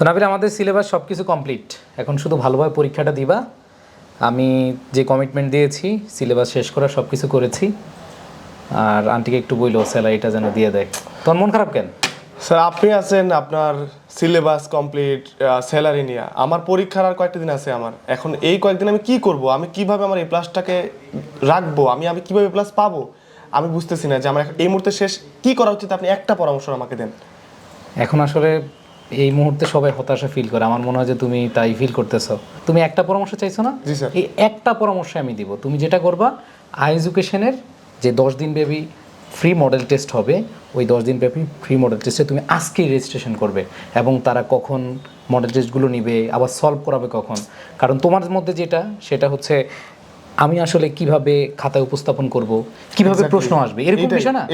তো নাবিল আমাদের সিলেবাস সব কিছু কমপ্লিট, এখন শুধু ভালোভাবে পরীক্ষাটা দিবা। আমি যে কমিটমেন্ট দিয়েছি সিলেবাস শেষ করা সব কিছু করেছি, আর আন্টিকে একটু বইলো স্যালারিটা যেন দিয়ে দেয়। তোর মন খারাপ কেন? স্যার আপনি আছেন আপনার সিলেবাস কমপ্লিট, স্যালারি নিয়ে, আমার পরীক্ষার আর কয়েকটা দিন আছে আমার। এখন এই কয়েকদিন আমি কি করব, আমি কিভাবে আমার এই প্লাসটাকে রাখবো, আমি কিভাবে প্লাস পাবো আমি বুঝতেছি না যে আমার এই মুহূর্তে শেষ কি করা উচিত। আপনি একটা পরামর্শ আমাকে দেন। এখন আসলে এই মুহূর্তে সবাই হতাশা ফিল করে, আমার মনে হয় যে তুমি তাই ফিল করতেছো। তুমি একটা পরামর্শ চাইছো না? জি স্যার। এই একটা পরামর্শ আমি দিব, তুমি যেটা করবা আই এডুকেশনের যে 10 দিন ব্যাপী ফ্রি মডেল টেস্ট হবে, ওই 10 দিন ব্যাপী ফ্রি মডেল টেস্টে তুমি আজকেই রেজিস্ট্রেশন করবে, এবং তারা কখন মডেল টেস্টগুলো নিবে আবার সলভ করাবে কখন। কারণ তোমার মধ্যে যেটা সেটা হচ্ছে আমি আসলে কিভাবে খাতায় উপস্থাপন করব, কিভাবে প্রশ্ন আসবে, এরকম বিষয় না।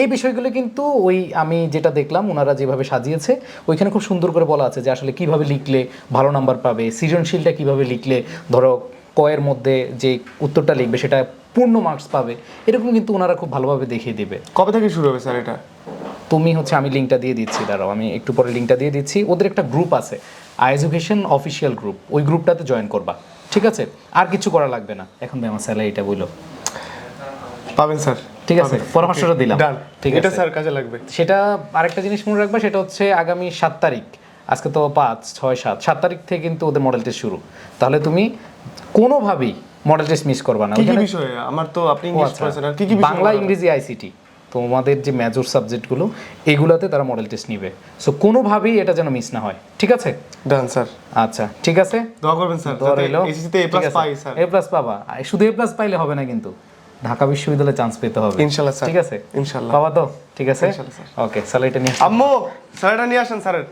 এই বিষয়গুলো কিন্তু ওই আমি যেটা দেখলাম ওনারা যেভাবে সাজিয়েছে ওইখানে খুব সুন্দর করে বলা আছে যে আসলে কিভাবে লিখলে ভালো নাম্বার পাবে, সৃজনশীলটা কিভাবে লিখলে ধরো কয়ের মধ্যে যে উত্তরটা লিখবে সেটা পূর্ণ মার্কস পাবে, এরকম কিন্তু ওনারা খুব ভালোভাবে দেখিয়ে দিবে। কবে থেকে শুরু হবে স্যার এটা? তুমি হচ্ছে আমি লিঙ্কটা দিয়ে দিচ্ছি, দাঁড়াও আমি একটু পরে লিঙ্কটা দিয়ে দিচ্ছি। ওদের একটা গ্রুপ আছে আই এডুকেশন অফিসিয়াল গ্রুপ, ওই গ্রুপটাতে জয়েন করবা, ঠিক আছে? আর কিছু করা লাগবে না। এখন ভাই আমার স্যালারিটা বললো পাবেন স্যার। ঠিক আছে, পরামর্শটা দিলাম। ঠিক আছে, এটা স্যার কাজে লাগবে। সেটা আরেকটা জিনিস মনে রাখবা, সেটা হচ্ছে আগামী 7 তারিখ, আজকে তো 5, 6, 7 তারিখ থেকে কিন্তু ওদের মডেল টেস্ট শুরু। তাহলে তুমি কোনোভাবেই মডেল টেস্ট মিস করবা না। কি কি বিষয়ে? আমার তো আপনি ইংলিশ পড়াছেন, আর কি কি বিষয়? বাংলা, ইংরেজি, আইসিটি, তোমাদের যে মেজর সাবজেক্টগুলো এগুলাতে তারা মডেল টেস্ট নিবে। সো কোনোভাবেই এটা যেন মিস না হয়, ঠিক আছে? Done sir. আচ্ছা ঠিক আছে, দোয়া করবেন স্যার যাতে এসএসসিতে এ প্লাস পাই স্যার। এ প্লাস পাবা, শুধু এ প্লাস পাইলে হবে না, কিন্তু ঢাকা বিশ্ববিদ্যালয়ে চান্স পেতে হবে ইনশাআল্লাহ স্যার। ঠিক আছে? ইনশাআল্লাহ পাবা তো? ঠিক আছে, ইনশাআল্লাহ স্যার। ওকে, স্যালারিটা নিয়ে আম্মু স্যালারিটা নিয়ে আসেন স্যারের।